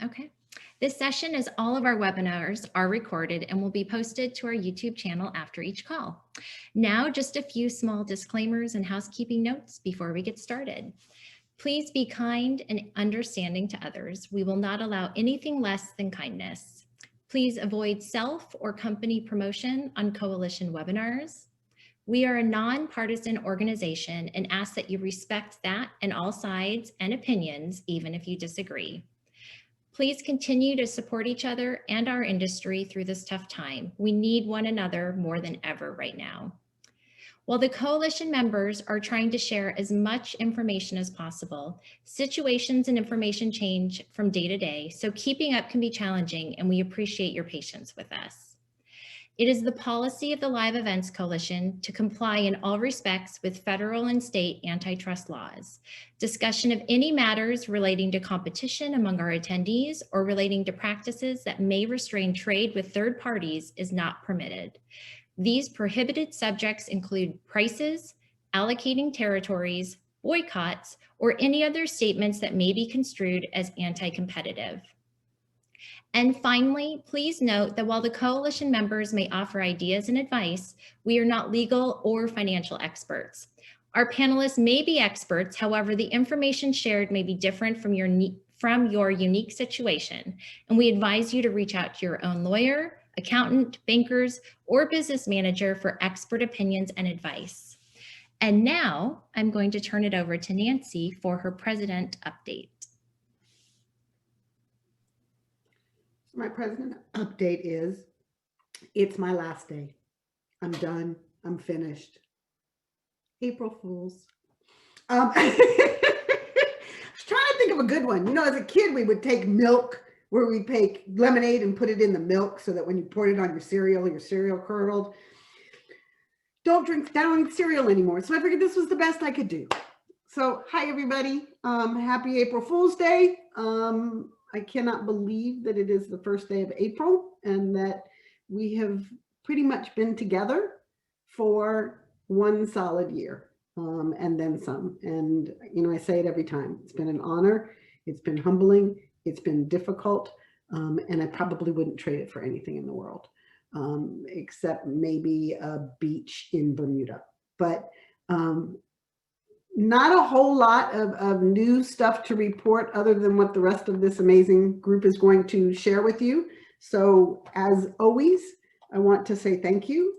Okay. This session, as all of our webinars, are recorded and will be posted to our YouTube channel after each call. Now, just a few small disclaimers and housekeeping notes before we get started. Please be kind and understanding to others. We will not allow anything less than kindness. Please avoid self or company promotion on coalition webinars. We are a nonpartisan organization and ask that you respect that and all sides and opinions, even if you disagree. Please continue to support each other and our industry through this tough time. We need one another more than ever right now. While the coalition members are trying to share as much information as possible, situations and information change from day to day, so keeping up can be challenging, and we appreciate your patience with us. It is the policy of the Live Events Coalition to comply in all respects with federal and state antitrust laws. Discussion of any matters relating to competition among our attendees or relating to practices that may restrain trade with third parties is not permitted. These prohibited subjects include prices, allocating territories, boycotts, or any other statements that may be construed as anti-competitive. And finally, please note that while the coalition members may offer ideas and advice, we are not legal or financial experts. Our panelists may be experts, however, the information shared may be different from your unique situation, and we advise you to reach out to your own lawyer, accountant, bankers, or business manager for expert opinions and advice. And now I'm going to turn it over to Nancy for her president update. My president update is, it's my last day. I'm done. I'm finished. April Fools. I was trying to think of a good one. You know, as a kid, we would take milk, where we take lemonade and put it in the milk so that when you poured it on your cereal curdled. Don't eat cereal anymore. So I figured this was the best I could do. So hi, everybody. Happy April Fool's Day. I cannot believe that it is the first day of April and that we have pretty much been together for one solid year and then some. And, you know, I say it every time. It's been an honor. It's been humbling. It's been difficult. And I probably wouldn't trade it for anything in the world, except maybe a beach in Bermuda. But not a whole lot of new stuff to report other than what the rest of this amazing group is going to share with you. So as always, I want to say thank you.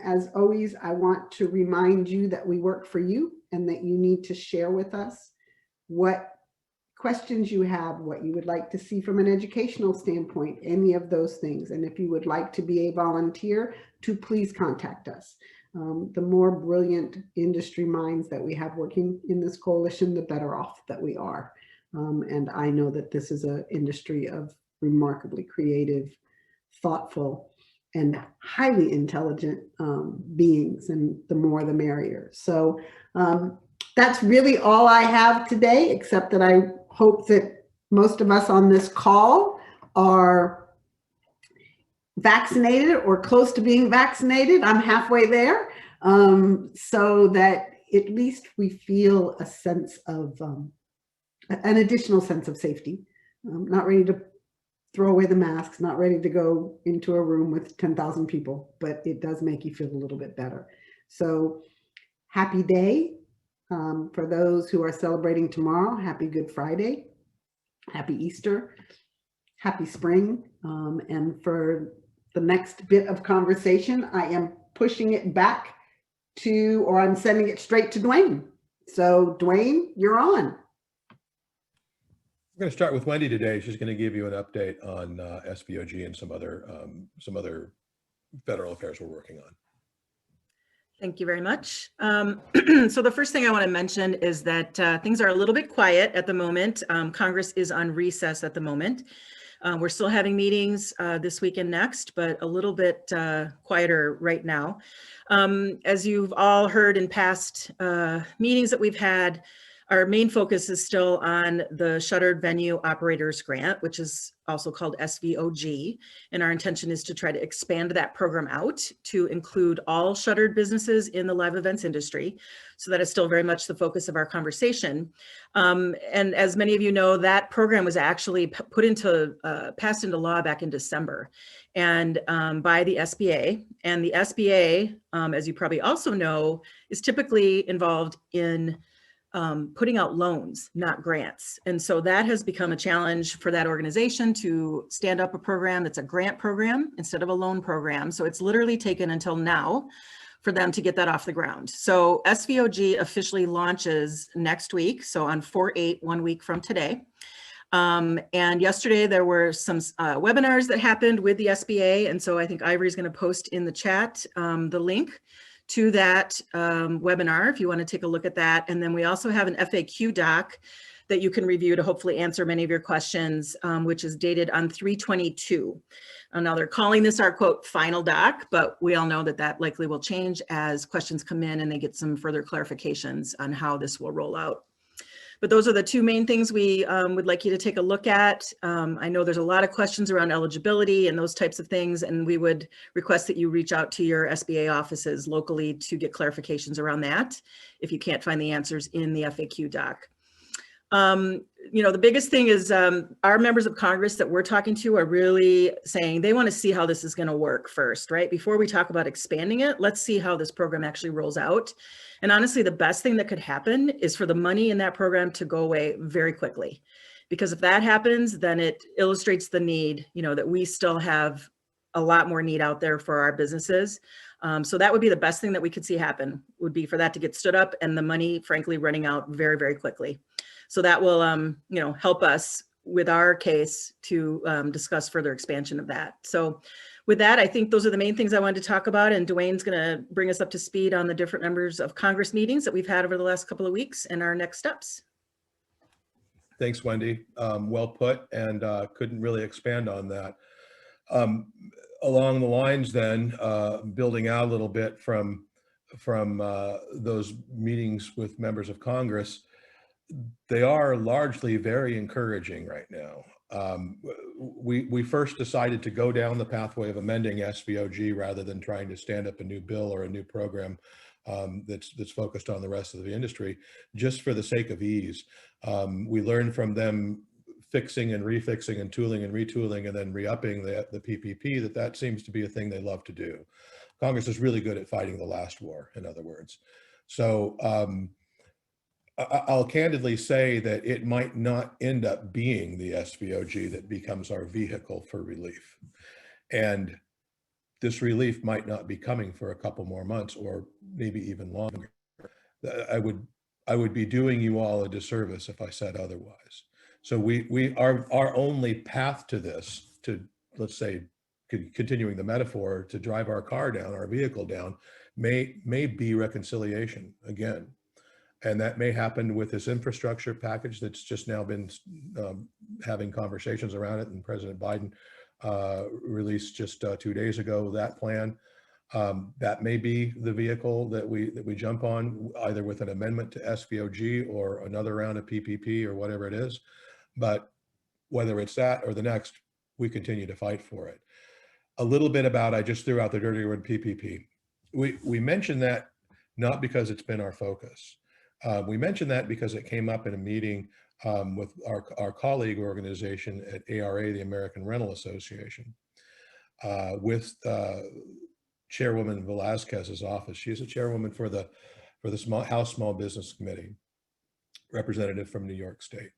As always, I want to remind you that we work for you and that you need to share with us what questions you have, what you would like to see from an educational standpoint, any of those things. And if you would like to be a volunteer, to please contact us. The more brilliant industry minds that we have working in this coalition, the better off that we are. And I know that this is an industry of remarkably creative, thoughtful, and highly intelligent beings, and the more the merrier. So that's really all I have today, except that I hope that most of us on this call are vaccinated or close to being vaccinated. I'm halfway there, so that at least we feel a sense of an additional sense of safety. Not ready to throw away the masks, not ready to go into a room with 10,000 people, but it does make you feel a little bit better. So happy day. For those who are celebrating tomorrow, happy Good Friday, happy Easter, happy spring. And for the next bit of conversation, I am pushing it back to, or I'm sending it straight to Dwayne. So Dwayne, you're on. We're going to start with Wendy today. She's going to give you an update on SVOG and some other federal affairs we're working on. Thank you very much. So the first thing I want to mention is that things are a little bit quiet at the moment. Congress is on recess at the moment. We're still having meetings this week and next, but a little bit quieter right now. As you've all heard in past meetings that we've had, Our main focus is still on the Shuttered Venue Operators Grant, which is also called SVOG. And our intention is to try to expand that program out to include all shuttered businesses in the live events industry. So that is still very much the focus of our conversation. And as many of you know, that program was actually passed into law back in December and by the SBA. And the SBA, as you probably also know, is typically involved in putting out loans, not grants. And so that has become a challenge for that organization to stand up a program that's a grant program instead of a loan program. So it's literally taken until now for them to get that off the ground. So SVOG officially launches next week. So on 4/8, 1 week from today. And yesterday there were some webinars that happened with the SBA. And so I think Ivory's going to post in the chat the link to that webinar if you want to take a look at that. And then we also have an FAQ doc that you can review to hopefully answer many of your questions, which is dated on 3/22. Now they're calling this our quote final doc, but we all know that that likely will change as questions come in and they get some further clarifications on how this will roll out. But those are the two main things we would like you to take a look at. I know there's a lot of questions around eligibility and those types of things, and we would request that you reach out to your SBA offices locally to get clarifications around that if you can't find the answers in the FAQ doc. You know, the biggest thing is our members of Congress that we're talking to are really saying they want to see how this is going to work first, right? Before we talk about expanding it, let's see how this program actually rolls out. And honestly, the best thing that could happen is for the money in that program to go away very quickly. Because if that happens, then it illustrates the need, you know, that we still have a lot more need out there for our businesses. So that would be the best thing that we could see happen, would be for that to get stood up and the money, frankly, running out very, very quickly. So that will, you know, help us with our case to discuss further expansion of that. So with that, I think those are the main things I wanted to talk about. And Dwayne's going to bring us up to speed on the different members of Congress meetings that we've had over the last couple of weeks and our next steps. Thanks, Wendy. Well put, and couldn't really expand on that. Along the lines then, building out a little bit from those meetings with members of Congress, they are largely very encouraging right now. We first decided to go down the pathway of amending SVOG rather than trying to stand up a new bill or a new program that's focused on the rest of the industry, just for the sake of ease. We learned from them fixing and refixing and tooling and retooling and then re-upping the PPP that seems to be a thing they love to do. Congress is really good at fighting the last war, in other words. So I'll candidly say that it might not end up being the SVOG that becomes our vehicle for relief. And this relief might not be coming for a couple more months or maybe even longer. I would be doing you all a disservice if I said otherwise. So our only path to this, to let's say, continuing the metaphor, to drive our car down, our vehicle down, may be reconciliation again. And that may happen with this infrastructure package that's just now been having conversations around it, and President Biden released just 2 days ago that plan. That may be the vehicle that we jump on, either with an amendment to SVOG or another round of PPP or whatever it is. But whether it's that or the next, we continue to fight for it. A little bit about, I just threw out the dirty word PPP. We mentioned that not because it's been our focus. We mentioned that because it came up in a meeting with our colleague organization at ARA, the American Rental Association, with Chairwoman Velazquez's office. She's a chairwoman for the House Small Business Committee, representative from New York State.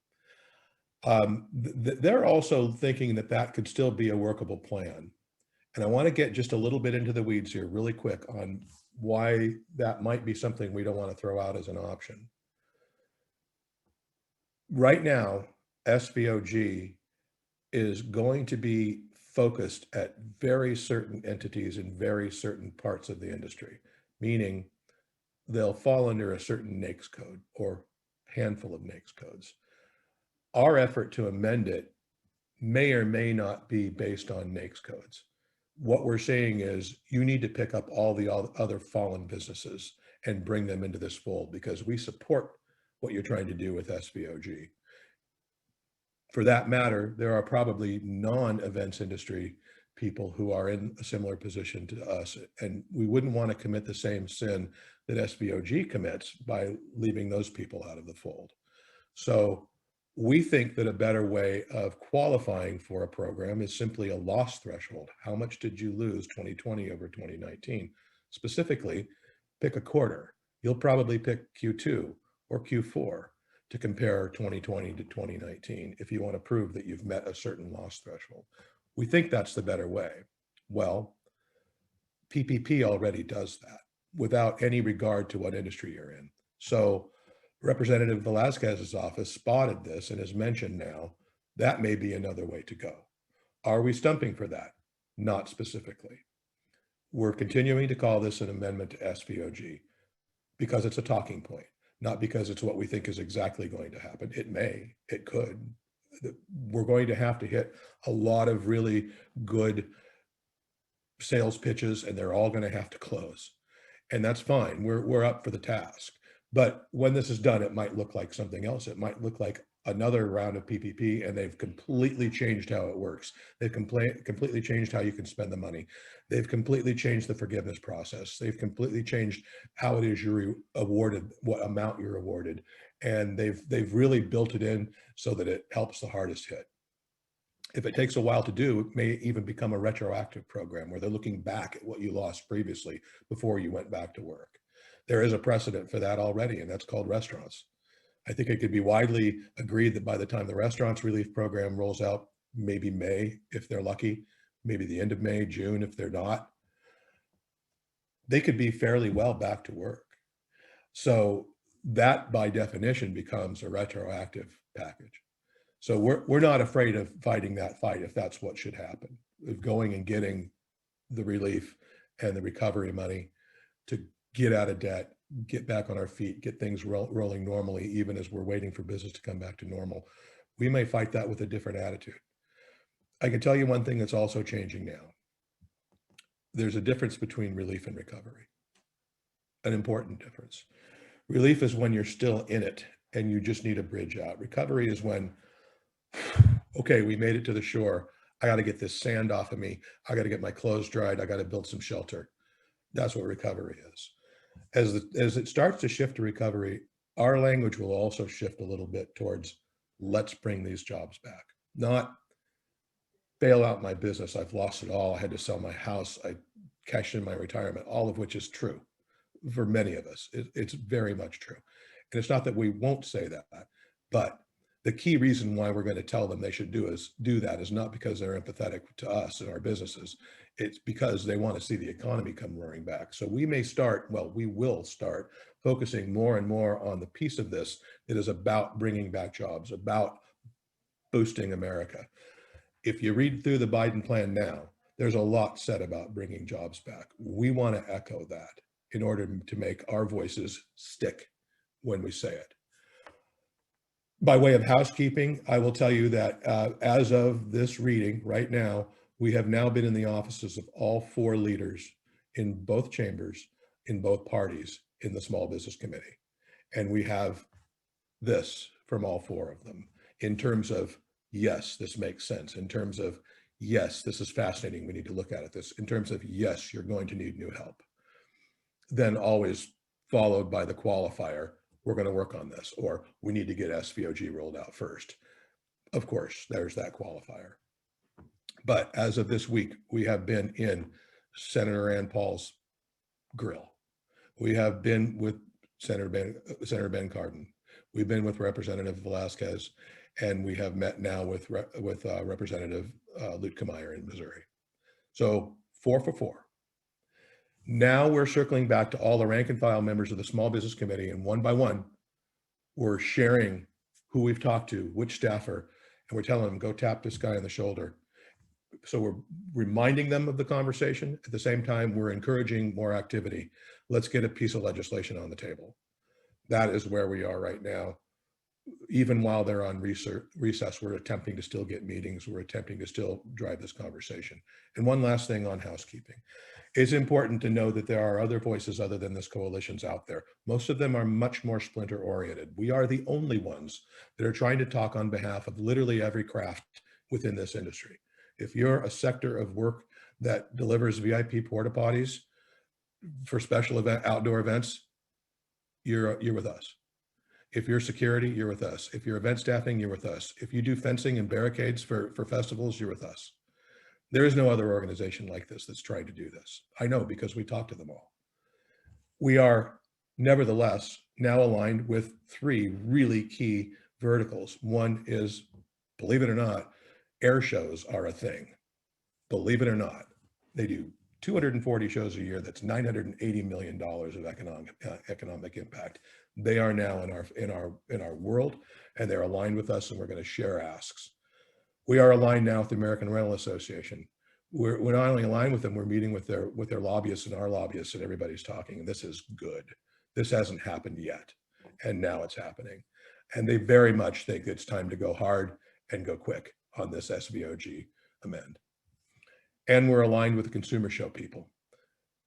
They're also thinking that could still be a workable plan. And I want to get just a little bit into the weeds here really quick on why that might be something we don't want to throw out as an option. Right now, SVOG is going to be focused at very certain entities in very certain parts of the industry, meaning they'll fall under a certain NAICS code or handful of NAICS codes. Our effort to amend it may or may not be based on NAICS codes. What we're saying is you need to pick up all the other fallen businesses and bring them into this fold, because we support what you're trying to do with SVOG. For that matter, there are probably non-events industry people who are in a similar position to us, and we wouldn't want to commit the same sin that SVOG commits by leaving those people out of the fold. So we think that a better way of qualifying for a program is simply a loss threshold. How much did you lose 2020 over 2019? Specifically, pick a quarter. You'll probably pick Q2 or Q4 to compare 2020 to 2019 if you want to prove that you've met a certain loss threshold. We think that's the better way. Well, PPP already does that without any regard to what industry you're in. So Representative Velasquez's office spotted this and has mentioned now that may be another way to go. Are we stumping for that? Not specifically. We're continuing to call this an amendment to SVOG because it's a talking point, not because it's what we think is exactly going to happen. It may, it could. We're going to have to hit a lot of really good sales pitches, and they're all going to have to close. And that's fine. We're up for the task. But when this is done, it might look like something else. It might look like another round of PPP, and they've completely changed how it works. They've completely changed how you can spend the money. They've completely changed the forgiveness process. They've completely changed how it is you're awarded, what amount you're awarded. And they've really built it in so that it helps the hardest hit. If it takes a while to do, it may even become a retroactive program where they're looking back at what you lost previously before you went back to work. There is a precedent for that already, and that's called restaurants. I think it could be widely agreed that by the time the restaurants relief program rolls out, maybe May, if they're lucky, maybe the end of May, June, if they're not, they could be fairly well back to work. So that by definition becomes a retroactive package. So we're not afraid of fighting that fight if that's what should happen, of going and getting the relief and the recovery money to get out of debt, get back on our feet, get things rolling normally, even as we're waiting for business to come back to normal. We may fight that with a different attitude. I can tell you one thing that's also changing now. There's a difference between relief and recovery, an important difference. Relief is when you're still in it and you just need a bridge out. Recovery is when, okay, we made it to the shore. I got to get this sand off of me. I got to get my clothes dried. I got to build some shelter. That's what recovery is. As it starts to shift to recovery, our language will also shift a little bit towards let's bring these jobs back. Not bail out my business. I've lost it all. I had to sell my house. I cashed in my retirement, all of which is true for many of us. It's very much true. And it's not that we won't say that, but the key reason why we're going to tell them they should do that is not because they're empathetic to us and our businesses. It's because they want to see the economy come roaring back. So we may start, well, we will start focusing more and more on the piece of this that is about bringing back jobs, about boosting America. If you read through the Biden plan now, there's a lot said about bringing jobs back. We want to echo that in order to make our voices stick when we say it. By way of housekeeping, I will tell you that as of this reading right now, we have now been in the offices of all 4 leaders in both chambers, in both parties, in the Small Business Committee. And we have this from all 4 of them in terms of, yes, this makes sense. In terms of, yes, this is fascinating. We need to look at it. This in terms of, yes, you're going to need new help. Then always followed by the qualifier, we're going to work on this, or we need to get SVOG rolled out first. Of course, there's that qualifier. But as of this week, we have been in Senator Rand Paul's grill. We have been with Senator Ben Cardin. We've been with Representative Velasquez, and we have met now with Representative Lutkemeyer in Missouri. So 4 for 4. Now we're circling back to all the rank and file members of the Small Business Committee, and one by one, we're sharing who we've talked to, which staffer, and we're telling them, go tap this guy on the shoulder. So we're reminding them of the conversation. At the same time, we're encouraging more activity. Let's get a piece of legislation on the table. That is where we are right now. Even while they're on recess, we're attempting to still get meetings. We're attempting to still drive this conversation. And one last thing on housekeeping. It's important to know that there are other voices other than this coalitions out there. Most of them are much more splinter oriented. We are the only ones that are trying to talk on behalf of literally every craft within this industry. If you're a sector of work that delivers VIP porta potties for special event outdoor events, you're with us. If you're security, you're with us. If you're event staffing, you're with us. If you do fencing and barricades for festivals, you're with us. There is no other organization like this that's trying to do this. I know because we talked to them all. We are nevertheless now aligned with 3 really key verticals. One is, believe it or not, air shows are a thing. Believe it or not, they do 240 shows a year. That's $980 million of economic impact. They are now in our world, and they're aligned with us, and we're going to share asks. We are aligned now with the American Rental Association. We're not only aligned with them, we're meeting with their lobbyists and our lobbyists, and everybody's talking. And this is good. This hasn't happened yet, and now it's happening. And they very much think it's time to go hard and go quick on this SVOG amend. And we're aligned with the consumer show people.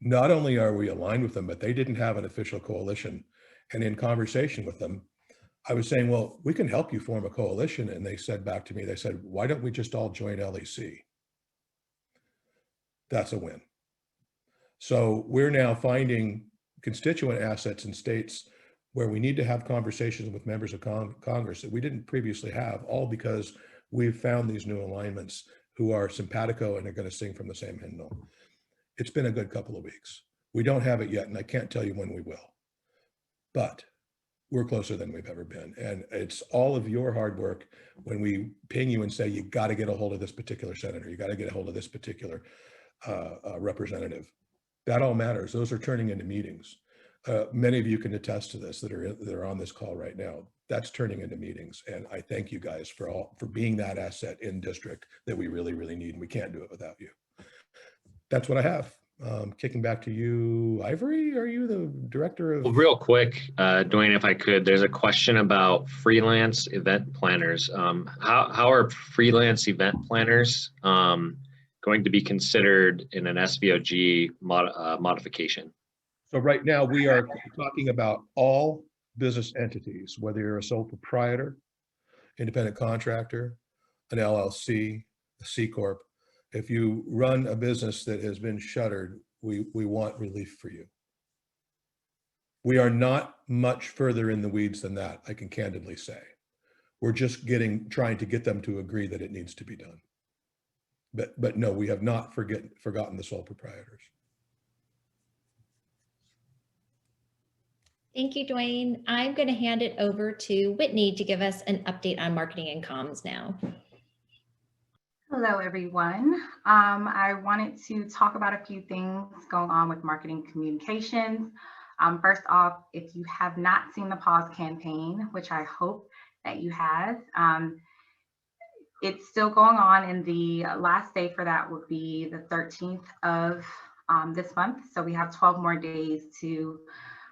Not only are we aligned with them, but they didn't have an official coalition. And in conversation with them, I was saying, well, we can help you form a coalition. And they said back to me, they said, why don't we just all join LEC? That's a win. So we're now finding constituent assets in states where we need to have conversations with members of Congress that we didn't previously have, all because we've found these new alignments who are simpatico and are going to sing from the same hymnal. It's been a good couple of weeks. We don't have it yet, and I can't tell you when we will. But we're closer than we've ever been. And it's all of your hard work when we ping you and say, you got to get a hold of this particular senator, you got to get a hold of this particular representative. That all matters. Those are turning into meetings. Many of you can attest to this that are on this call right now. That's turning into meetings. And I thank you guys for being that asset in district that we really, really need. And we can't do it without you. That's what I have. Kicking back to you, Ivory. Are you the director of? Well, real quick, Dwayne, if I could, there's a question about freelance event planners. How are freelance event planners going to be considered in an SVOG modification? So right now we are talking about all business entities, whether you're a sole proprietor, independent contractor, an LLC, a C Corp. If you run a business that has been shuttered, we want relief for you. We are not much further in the weeds than that, I can candidly say. We're just trying to get them to agree that it needs to be done. But no, we have not forgotten the sole proprietors. Thank you, Dwayne. I'm going to hand it over to Whitney to give us an update on marketing and comms now. Hello, everyone. I wanted to talk about a few things going on with marketing communications. First off, if you have not seen the Pause campaign, which I hope that you have, it's still going on, and the last day for that would be the 13th of this month. So we have 12 more days to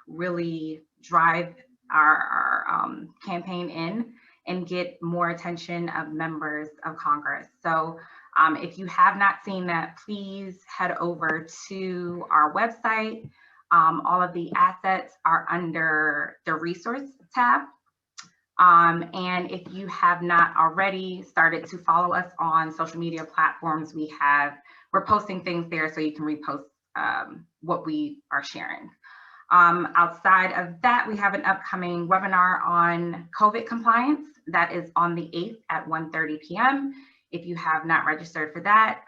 really drive our campaign in and get more attention of members of Congress. So if you have not seen that, please head over to our website. All of the assets are under the resource tab. And if you have not already started to follow us on social media platforms, we're posting things there so you can repost what we are sharing. Outside of that, we have an upcoming webinar on COVID compliance that is on the 8th at 1:30 p.m. If you have not registered for that,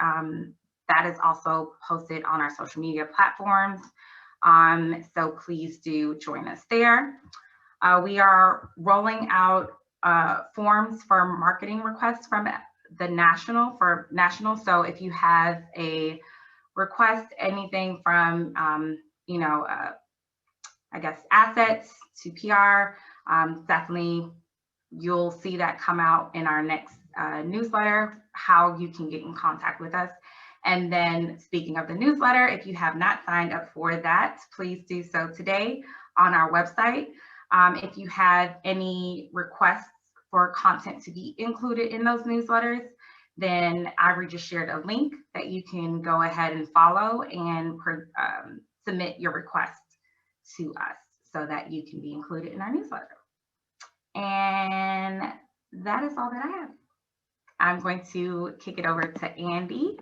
that is also posted on our social media platforms. So please do join us there. We are rolling out forms for marketing requests from the national. So if you have a request, anything from, I guess, assets to PR, definitely you'll see that come out in our next newsletter, how you can get in contact with us. And then speaking of the newsletter, if you have not signed up for that, please do so today on our website. If you have any requests for content to be included in those newsletters, then Ivory just shared a link that you can go ahead and follow and submit your request to us so that you can be included in our newsletter. And that is all that I have. I'm going to kick it over to Andy,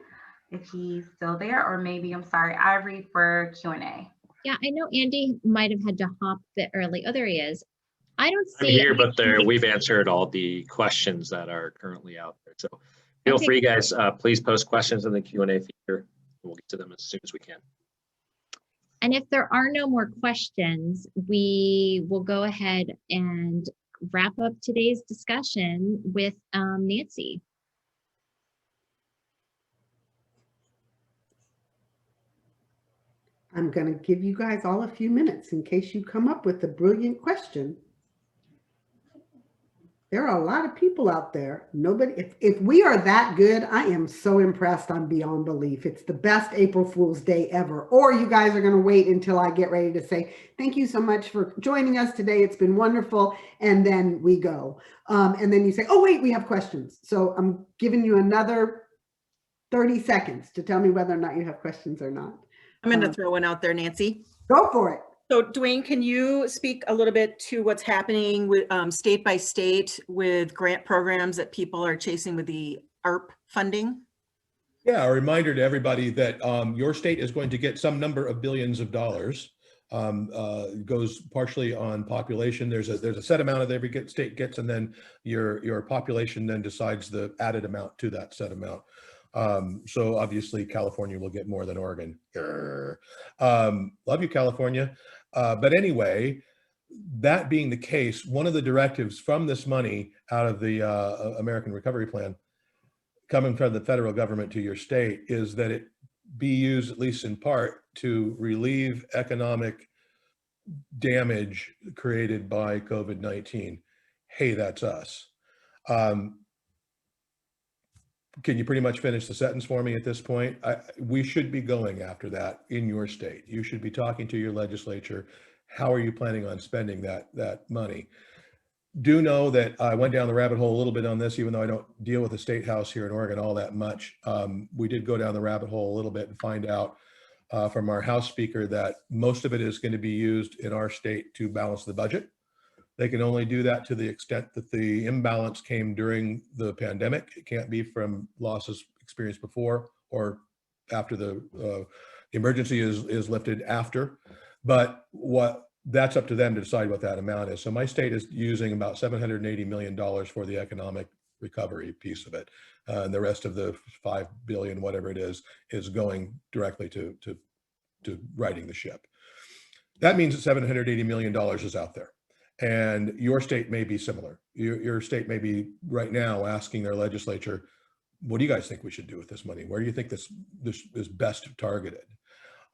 if he's still there, or maybe, I'm sorry, Ivory for Q&A. Yeah, I know Andy might have had to hop a bit early. Oh, there he is. I don't I'm see. here, but we've answered all the questions that are currently out there. So feel Okay. free, guys, please post questions in the Q&A feature. We'll get to them as soon as we can. And if there are no more questions, we will go ahead and wrap up today's discussion with Nancy. I'm going to give you guys all a few minutes in case you come up with a brilliant question. There are a lot of people out there. Nobody, if we are that good, I am so impressed. I'm beyond belief. It's the best April Fool's Day ever. Or you guys are going to wait until I get ready to say, thank you so much for joining us today. It's been wonderful. And then we go. And then you say, oh, wait, we have questions. So I'm giving you another 30 seconds to tell me whether or not you have questions or not. I'm going to throw one out there, Nancy. Go for it. So Dwayne, can you speak a little bit to what's happening with state by state with grant programs that people are chasing with the ARP funding? Yeah, a reminder to everybody that your state is going to get some number of billions of dollars. It goes partially on population. There's a set amount that every state gets, and then your population then decides the added amount to that set amount. So obviously California will get more than Oregon. Love you, California. But anyway, that being the case, one of the directives from this money out of the American Recovery Plan coming from the federal government to your state is that it be used, at least in part, to relieve economic damage created by COVID-19. Hey, that's us. Can you pretty much finish the sentence for me at this point? We should be going after that in your state. You should be talking to your legislature. How are you planning on spending that money? Do know that I went down the rabbit hole a little bit on this, even though I don't deal with the state house here in Oregon all that much. We did go down the rabbit hole a little bit and find out from our House Speaker that most of it is going to be used in our state to balance the budget. They can only do that to the extent that the imbalance came during the pandemic. It can't be from losses experienced before or after the emergency is lifted after. But that's up to them to decide what that amount is. So my state is using about $780 million for the economic recovery piece of it. And the rest of the $5 billion, whatever it is going directly to righting the ship. That means that $780 million is out there. And your state may be similar. Your state may be right now asking their legislature, what do you guys think we should do with this money? Where do you think this is best targeted?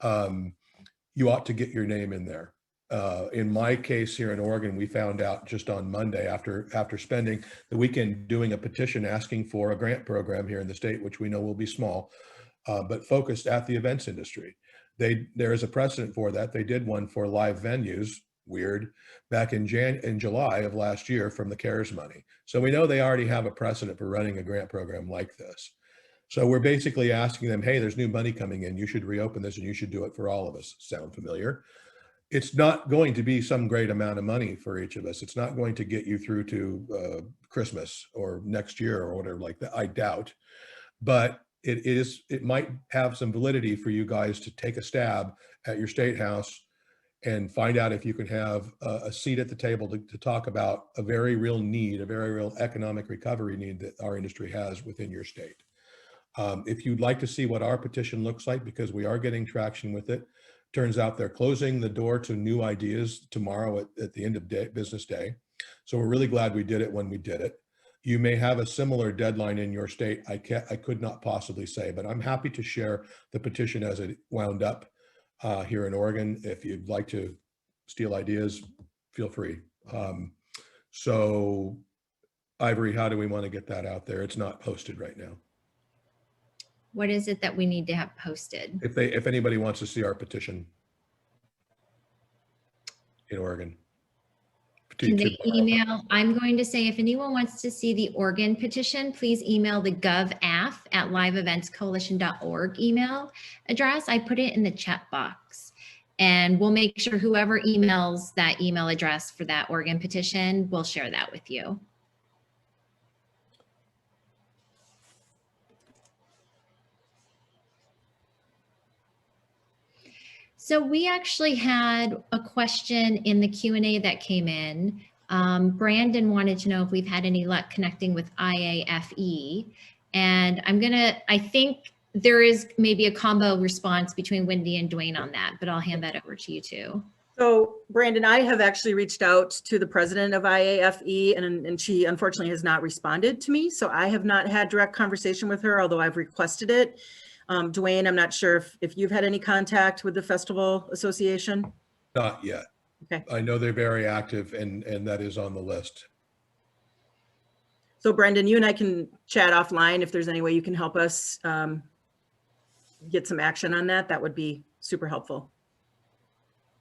You ought to get your name in there. In my case here in Oregon, we found out just on Monday after spending the weekend doing a petition asking for a grant program here in the state, which we know will be small, but focused at the events industry. There is a precedent for that. They did one for live venues, weird, back in July of last year from the CARES money. So we know they already have a precedent for running a grant program like this. So we're basically asking them, hey, there's new money coming in. You should reopen this and you should do it for all of us. Sound familiar? It's not going to be some great amount of money for each of us. It's not going to get you through to Christmas or next year or whatever like that. I doubt, but it might have some validity for you guys to take a stab at your state house and find out if you can have a seat at the table to talk about a very real need, a very real economic recovery need that our industry has within your state. If you'd like to see what our petition looks like, because we are getting traction with it, turns out they're closing the door to new ideas tomorrow at the end of business day. So we're really glad we did it when we did it. You may have a similar deadline in your state. I could not possibly say, but I'm happy to share the petition as it wound up here in Oregon. If you'd like to steal ideas, feel free. So Ivory, how do we want to get that out there? It's not posted right now. What is it that we need to have posted? If anybody wants to see our petition in Oregon, Can they borrow. email? I'm going to say if anyone wants to see the Oregon petition, please email the govaf@liveeventscoalition.org email address. I put it in the chat box. And we'll make sure whoever emails that email address for that Oregon petition, we'll share that with you. So we actually had a question in the Q&A that came in. Brandon wanted to know if we've had any luck connecting with IAFE. And I think there is maybe a combo response between Wendy and Dwayne on that, but I'll hand that over to you too. So Brandon, I have actually reached out to the president of IAFE and she unfortunately has not responded to me. So I have not had direct conversation with her, although I've requested it. Dwayne, I'm not sure if you've had any contact with the Festival Association. Not yet. Okay. I know they're very active and that is on the list. So Brendan, you and I can chat offline if there's any way you can help us get some action on that. That would be super helpful.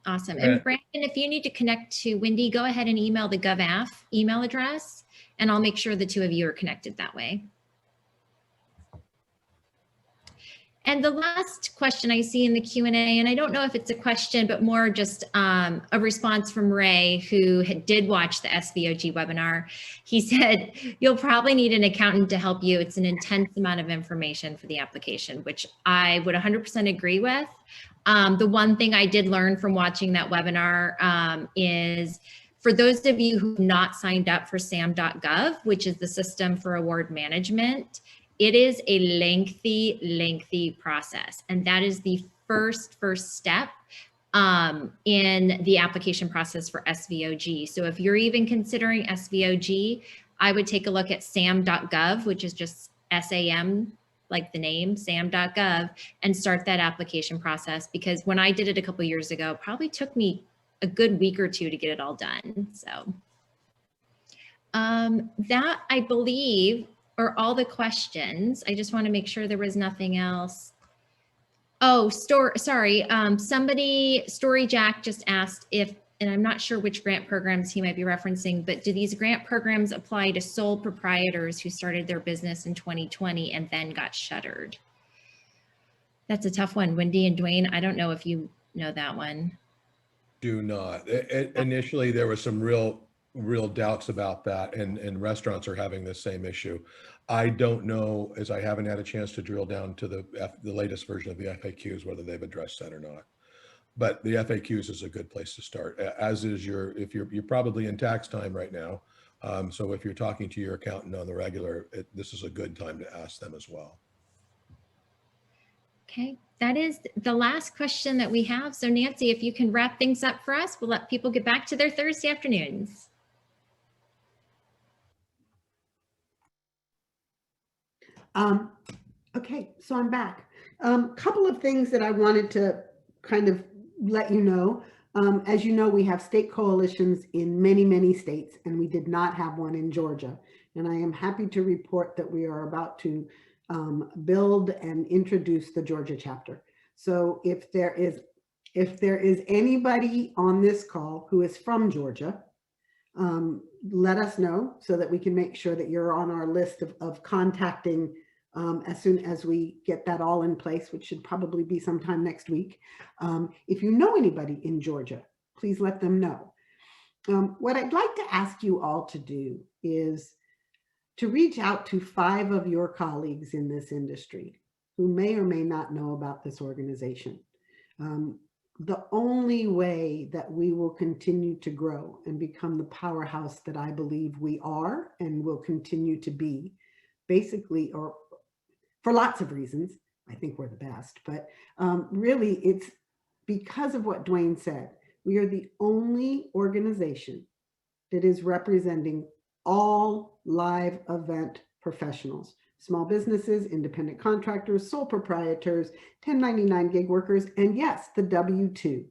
Awesome. And Brandon, if you need to connect to Wendy, go ahead and email the GovAF email address, and I'll make sure the two of you are connected that way. And the last question I see in the Q&A, and I don't know if it's a question, but more just a response from Ray, who did watch the SVOG webinar. He said, you'll probably need an accountant to help you. It's an intense amount of information for the application, which I would 100% agree with. The one thing I did learn from watching that webinar is, for those of you who have not signed up for SAM.gov, which is the system for award management, it is a lengthy process. And that is the first step in the application process for SVOG. So if you're even considering SVOG, I would take a look at SAM.gov, which is just SAM, like the name, SAM.gov, and start that application process. Because when I did it a couple of years ago, it probably took me a good week or two to get it all done. So that, I believe, are all the questions. I just want to make sure there was nothing else. Oh, sorry. Story Jack just asked if, and I'm not sure which grant programs he might be referencing, but do these grant programs apply to sole proprietors who started their business in 2020 and then got shuttered? That's a tough one. Wendy and Dwayne, I don't know if you know that one. Do not. Initially, there was some real doubts about that, and restaurants are having the same issue. I don't know, as I haven't had a chance to drill down to the latest version of the FAQs, whether they've addressed that or not. But the FAQs is a good place to start, as is you're probably in tax time right now. So if you're talking to your accountant on the regular, this is a good time to ask them as well. Okay, that is the last question that we have. So Nancy, if you can wrap things up for us, we'll let people get back to their Thursday afternoons. Okay, so I'm back. Couple of things that I wanted to kind of let you know. As you know, we have state coalitions in many states, and we did not have one in Georgia. And I am happy to report that we are about to build and introduce the Georgia chapter. So if there is anybody on this call who is from Georgia, let us know so that we can make sure that you're on our list of contacting as soon as we get that all in place, which should probably be sometime next week. If you know anybody in Georgia, please let them know. What I'd like to ask you all to do is to reach out to 5 of your colleagues in this industry who may or may not know about this organization. The only way that we will continue to grow and become the powerhouse that I believe we are and will continue to be, basically, or for lots of reasons, I think we're the best, but really it's because of what Dwayne said. We are the only organization that is representing all live event professionals, small businesses, independent contractors, sole proprietors, 1099 gig workers, and yes, the W-2.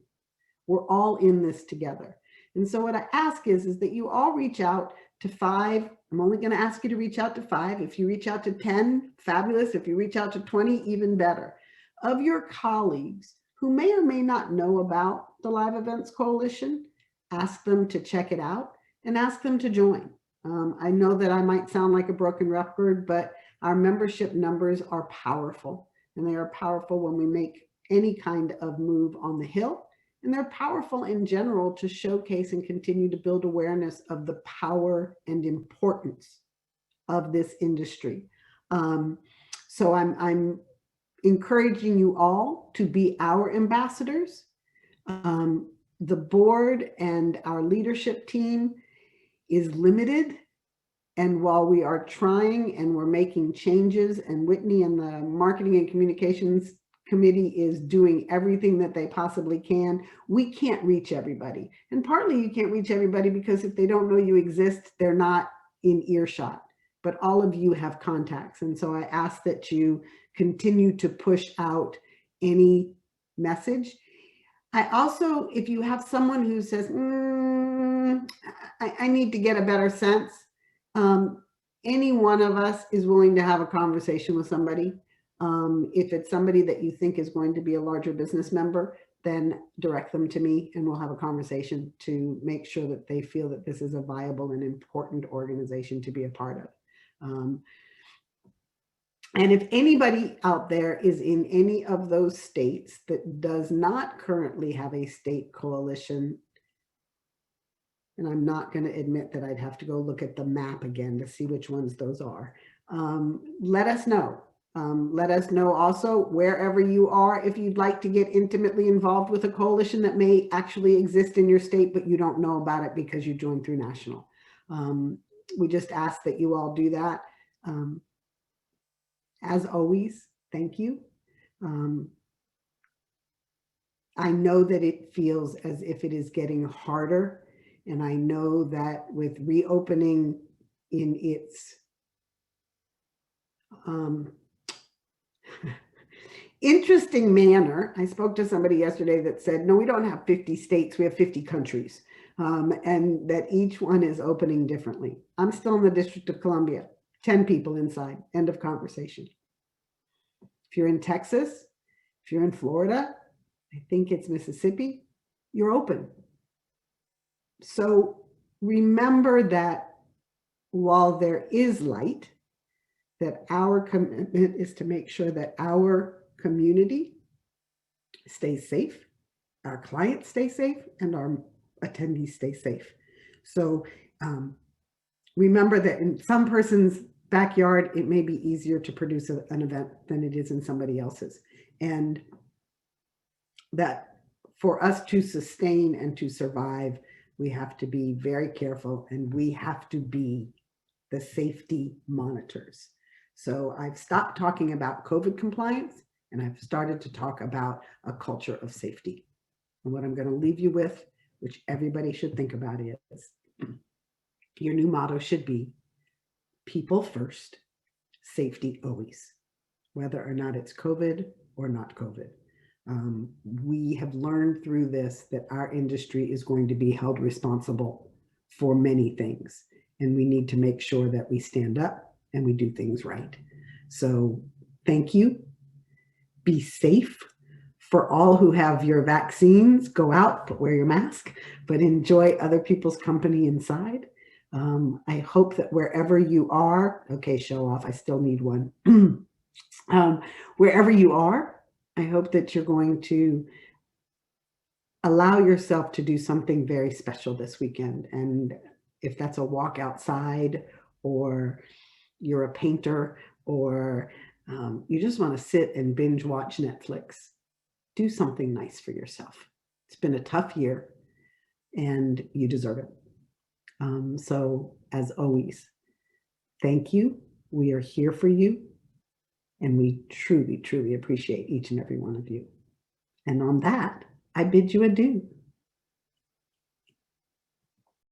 We're all in this together. And so what I ask is that you all reach out to 5. I'm only going to ask you to reach out to 5. If you reach out to 10, fabulous. If you reach out to 20, even better. Of your colleagues who may or may not know about the Live Events Coalition, ask them to check it out and ask them to join. I know that I might sound like a broken record, but our membership numbers are powerful, and they are powerful when we make any kind of move on the Hill. And they're powerful in general to showcase and continue to build awareness of the power and importance of this industry. So I'm encouraging you all to be our ambassadors. The board and our leadership team is limited. And while we are trying and we're making changes, and Whitney and the marketing and communications committee is doing everything that they possibly can, we can't reach everybody. And partly you can't reach everybody because if they don't know you exist, they're not in earshot. But all of you have contacts. And so I ask that you continue to push out any message. I also, if you have someone who says, I need to get a better sense, any one of us is willing to have a conversation with somebody. If it's somebody that you think is going to be a larger business member, then direct them to me and we'll have a conversation to make sure that they feel that this is a viable and important organization to be a part of. And if anybody out there is in any of those states that does not currently have a state coalition, and I'm not going to admit that I'd have to go look at the map again to see which ones those are, let us know. Let us know also wherever you are, if you'd like to get intimately involved with a coalition that may actually exist in your state, but you don't know about it because you joined through national. We just ask that you all do that. As always, thank you. I know that it feels as if it is getting harder. And I know that with reopening in its interesting manner, I spoke to somebody yesterday that said, no, we don't have 50 states, we have 50 countries, and that each one is opening differently. I'm still in the District of Columbia, 10 people inside, end of conversation. If you're in Texas, if you're in Florida, I think it's Mississippi, you're open. So remember that while there is light, that our commitment is to make sure that our community stays safe, our clients stay safe, and our attendees stay safe. So remember that in some person's backyard, it may be easier to produce an event than it is in somebody else's. And that for us to sustain and to survive, we have to be very careful, and we have to be the safety monitors. So I've stopped talking about COVID compliance, and I've started to talk about a culture of safety. And what I'm going to leave you with, which everybody should think about, is your new motto should be people first, safety always, whether or not it's COVID or not COVID. We have learned through this that our industry is going to be held responsible for many things, and we need to make sure that we stand up and we do things right. So thank you. Be safe. For all who have your vaccines, go out, but wear your mask, but enjoy other people's company inside. I hope that wherever you are, okay, show off, I still need one. Wherever you are, I hope that you're going to allow yourself to do something very special this weekend. And if that's a walk outside, or you're a painter, or you just want to sit and binge watch Netflix, do something nice for yourself. It's been a tough year and you deserve it. So as always, thank you. We are here for you. And we truly, truly appreciate each and every one of you. And on that, I bid you adieu.